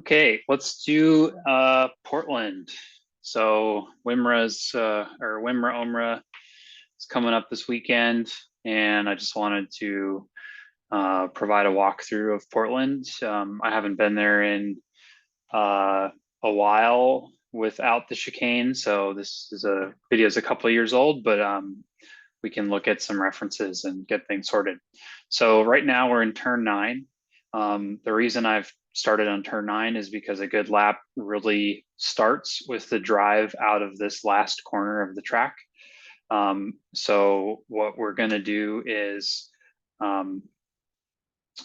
Okay, let's do Portland. So WMRRA's or WMRRA OMRRA is coming up this weekend, and I just wanted to provide a walkthrough of Portland. I haven't been there in a while without the chicane, so this is a video is a couple of years old, but we can look at some references and get things sorted. So right now we're in turn 9. The reason I've started on turn 9 is because a good lap really starts with the drive out of this last corner of the track. So what we're going to do is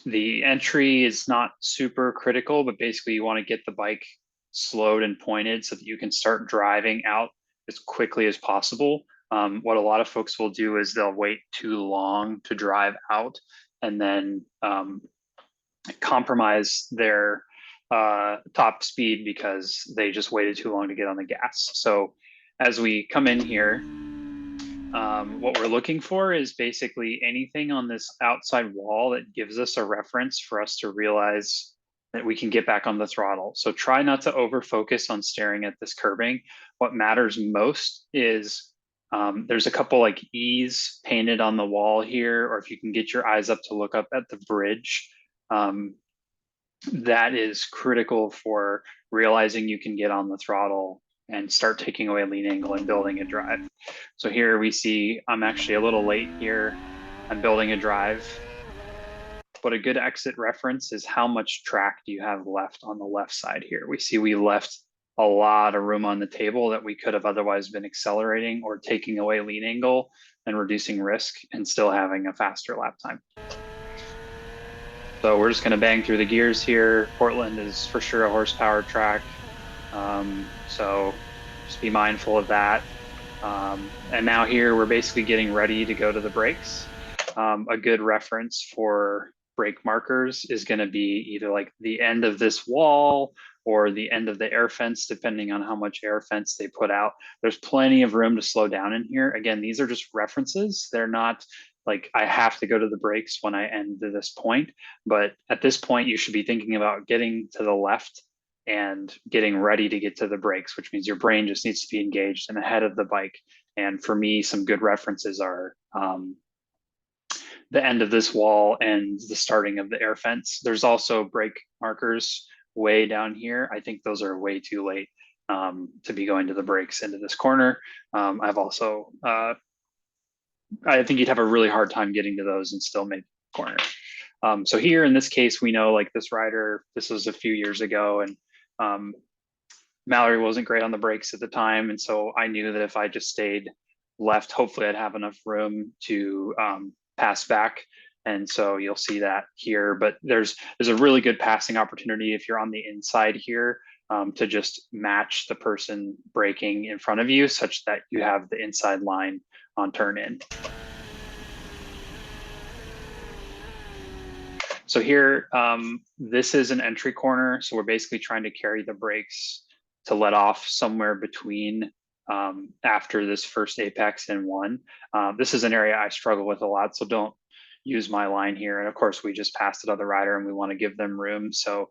the entry is not super critical, but basically you want to get the bike slowed and pointed so that you can start driving out as quickly as possible. What a lot of folks will do is they'll wait too long to drive out and then compromise their top speed because they just waited too long to get on the gas. So as we come in here, what we're looking for is basically anything on this outside wall that gives us a reference for us to realize that we can get back on the throttle. So try not to over focus on staring at this curbing. What matters most is there's a couple like E's painted on the wall here, or if you can get your eyes up to look up at the bridge, that is critical for realizing you can get on the throttle and start taking away lean angle and building a drive. So here we see I'm actually a little late here. I'm building a drive. But a good exit reference is how much track do you have left on the left side here. We see we left a lot of room on the table that we could have otherwise been accelerating or taking away lean angle and reducing risk and still having a faster lap time. So we're just going to bang through the gears here. Portland is for sure a horsepower track. So just be mindful of that. And now here we're basically getting ready to go to the brakes. A good reference for brake markers is going to be either like the end of this wall or the end of the air fence, depending on how much air fence they put out. There's plenty of room to slow down in here. Again, these are just references. They're not like I have to go to the brakes when I end to this point. But at this point, you should be thinking about getting to the left and getting ready to get to the brakes, which means your brain just needs to be engaged and ahead of the bike. And for me, some good references are the end of this wall and the starting of the air fence. There's also brake markers way down here. I think those are way too late to be going to the brakes into this corner. I've also, I think you'd have a really hard time getting to those and still make the corner. So here in this case, we know like this rider, this was a few years ago, and Mallory wasn't great on the brakes at the time. And so I knew that if I just stayed left, hopefully I'd have enough room to pass back. And so you'll see that here, but there's a really good passing opportunity if you're on the inside here to just match the person braking in front of you such that you have the inside line on turn in. So here, this is an entry corner. So we're basically trying to carry the brakes to let off somewhere between after this first apex and 1. This is an area I struggle with a lot, so don't use my line here. And of course, we just passed another rider and we want to give them room. So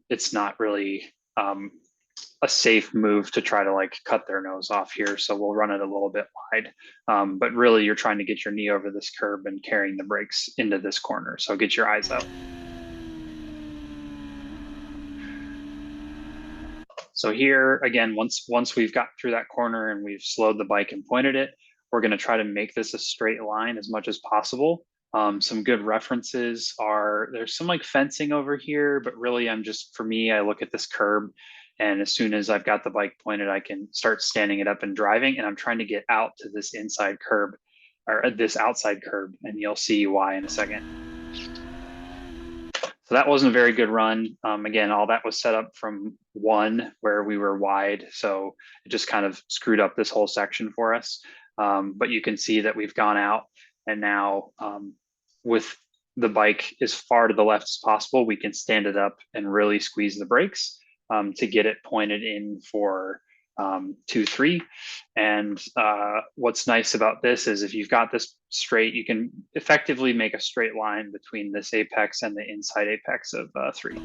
it's not really a safe move to try to like cut their nose off here. So we'll run it a little bit wide. But really you're trying to get your knee over this curb and carrying the brakes into this corner. So get your eyes out. So here, again, once we've got through that corner and we've slowed the bike and pointed it, we're going to try to make this a straight line as much as possible. Some good references are, there's some like fencing over here, but really for me, I look at this curb and as soon as I've got the bike pointed, I can start standing it up and driving, and I'm trying to get out to this inside curb or this outside curb, and you'll see why in a second. So that wasn't a very good run. Again, all that was set up from 1 where we were wide. So it just kind of screwed up this whole section for us. But you can see that we've gone out and now with the bike as far to the left as possible, we can stand it up and really squeeze the brakes to get it pointed in for 2-3. And what's nice about this is if you've got this straight, you can effectively make a straight line between this apex and the inside apex of 3.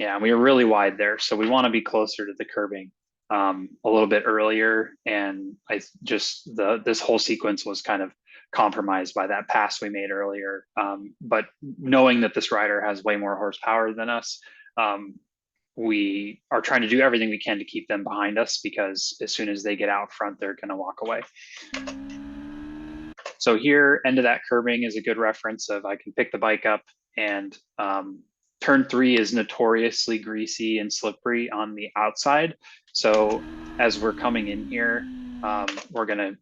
Yeah, we were really wide there, so we want to be closer to the curbing a little bit earlier. And this whole sequence was kind of compromised by that pass we made earlier. But knowing that this rider has way more horsepower than us, um, we are trying to do everything we can to keep them behind us, because as soon as they get out front, they're going to walk away. So here, end of that curbing is a good reference of I can pick the bike up, and turn 3 is notoriously greasy and slippery on the outside. So as we're coming in here, we're gonna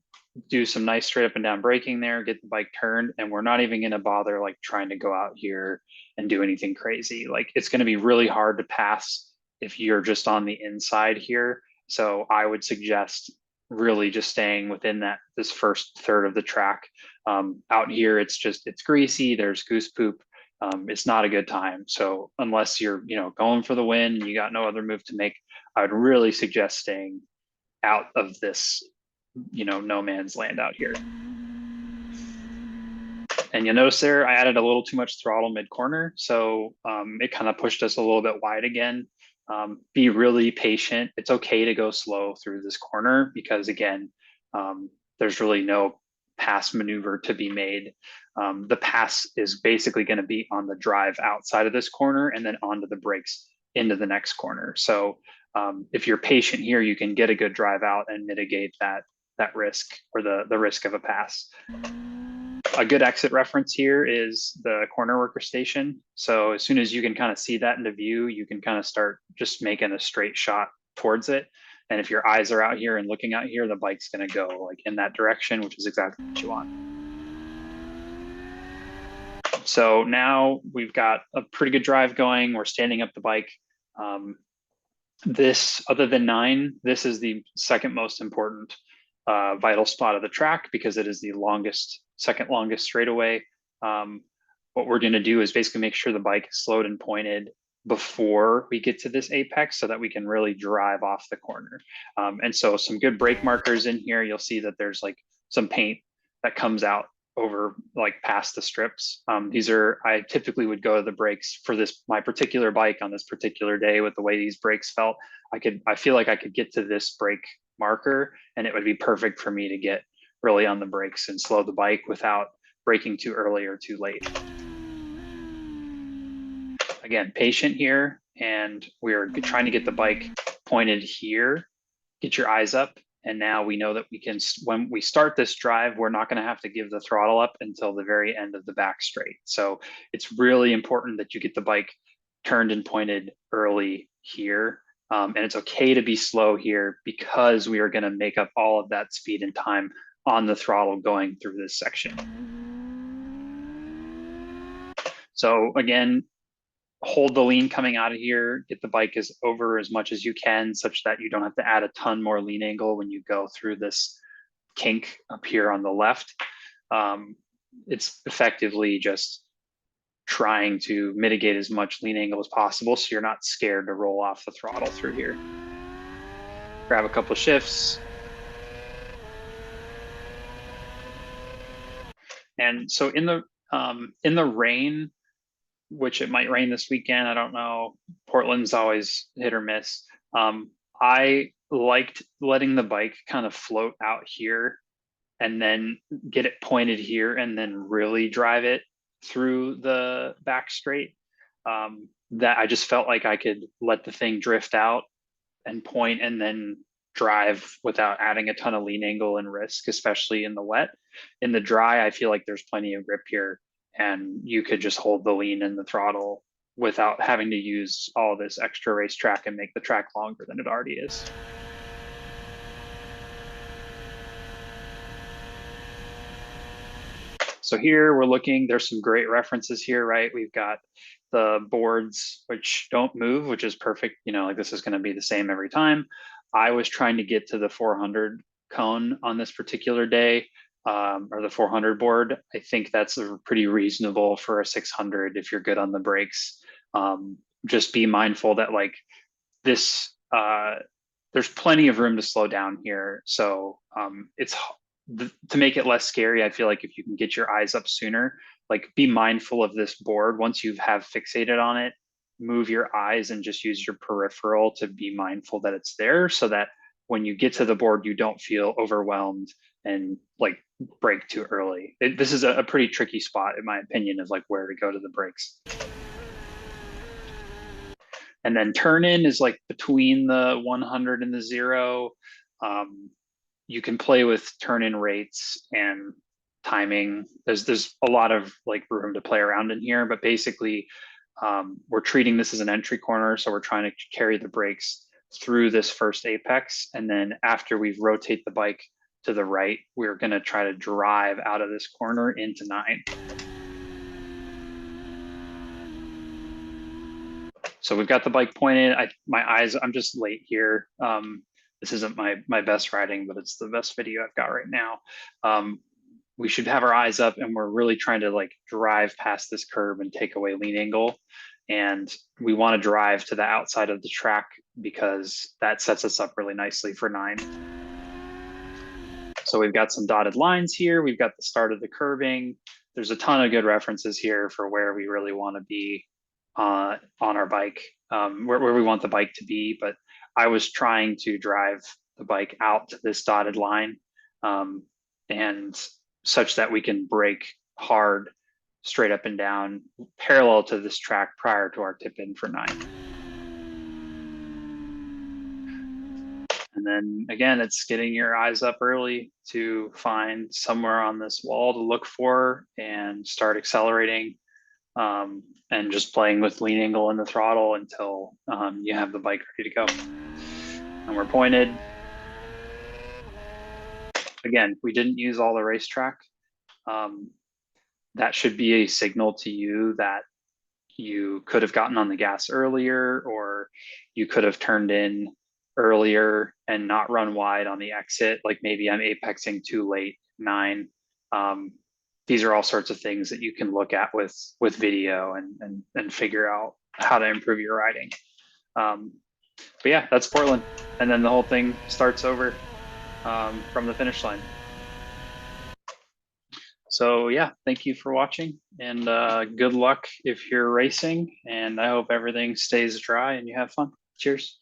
do some nice straight up and down braking there, get the bike turned, and we're not even gonna bother like trying to go out here and do anything crazy. Like it's gonna be really hard to pass if you're just on the inside here. So I would suggest really just staying within this first third of the track. Out here, it's greasy, there's goose poop. It's not a good time. So unless you're, going for the win, you got no other move to make, I would really suggest staying out of this, no man's land out here. And you'll notice there, I added a little too much throttle mid corner. So it kind of pushed us a little bit wide again. Be really patient. It's okay to go slow through this corner because again, there's really no pass maneuver to be made. The pass is basically going to be on the drive outside of this corner and then onto the brakes into the next corner. So if you're patient here, you can get a good drive out and mitigate that risk or the risk of a pass. A good exit reference here is the corner worker station. So as soon as you can kind of see that into view, you can kind of start just making a straight shot towards it. And if your eyes are out here and looking out here, the bike's going to go like in that direction, which is exactly what you want. So now we've got a pretty good drive going. We're standing up the bike. This, other than 9, this is the second most important vital spot of the track because it is the second longest straightaway. What we're going to do is basically make sure the bike is slowed and pointed before we get to this apex so that we can really drive off the corner. And so some good brake markers in here, you'll see that there's like some paint that comes out over like past the strips. I typically would go to the brakes for my particular bike on this particular day with the way these brakes felt. I feel like I could get to this brake marker and it would be perfect for me to get really on the brakes and slow the bike without braking too early or too late. Again, patient here, and we're trying to get the bike pointed here, get your eyes up. And now we know that when we start this drive, we're not going to have to give the throttle up until the very end of the back straight. So it's really important that you get the bike turned and pointed early here. And it's okay to be slow here because we are going to make up all of that speed and time on the throttle going through this section. So again, hold the lean coming out of here, get the bike over as much as you can such that you don't have to add a ton more lean angle when you go through this kink up here on the left. It's effectively just trying to mitigate as much lean angle as possible so you're not scared to roll off the throttle through here. Grab a couple shifts. And so in the rain, which it might rain this weekend, I don't know. Portland's always hit or miss. I liked letting the bike kind of float out here and then get it pointed here and then really drive it through the back straight. That I just felt like I could let the thing drift out and point and then drive without adding a ton of lean angle and risk, especially in the wet. In the dry, I feel like there's plenty of grip here and you could just hold the lean and the throttle without having to use all this extra racetrack and make the track longer than it already is. So here we're looking, there's some great references here, right? We've got the boards which don't move, which is perfect. Like this is going to be the same every time. I was trying to get to the 400 cone on this particular day. Or the 400 board. I think that's pretty reasonable for a 600 if you're good on the brakes. Just be mindful that like this, there's plenty of room to slow down here. So to make it less scary, I feel like if you can get your eyes up sooner, like be mindful of this board. Once you have fixated on it, move your eyes and just use your peripheral to be mindful that it's there, so that when you get to the board, you don't feel overwhelmed and like brake too early. This is a pretty tricky spot, in my opinion, of like where to go to the brakes. And then turn in is like between the 100 and the 0. You can play with turn in rates and timing. There's a lot of like room to play around in here, but basically we're treating this as an entry corner. So we're trying to carry the brakes through this first apex. And then after we rotate the bike to the right, we're gonna try to drive out of this corner into 9. So we've got the bike pointed. I'm just late here. This isn't my best riding, but it's the best video I've got right now. We should have our eyes up, and we're really trying to like drive past this curb and take away lean angle. And we want to drive to the outside of the track because that sets us up really nicely for 9. So we've got some dotted lines here. We've got the start of the curving. There's a ton of good references here for where we really want to be on our bike, where we want the bike to be. But I was trying to drive the bike out to this dotted line, and such that we can brake hard straight up and down parallel to this track prior to our tip in for 9. And then again, it's getting your eyes up early to find somewhere on this wall to look for and start accelerating, and just playing with lean angle in the throttle until you have the bike ready to go. And we're pointed. Again, we didn't use all the racetrack. That should be a signal to you that you could have gotten on the gas earlier, or you could have turned in earlier and not run wide on the exit. Like maybe I'm apexing too late, 9. These are all sorts of things that you can look at with video and figure out how to improve your riding. But yeah, that's Portland. And then the whole thing starts over from the finish line. So yeah, thank you for watching, and good luck if you're racing, and I hope everything stays dry and you have fun. Cheers.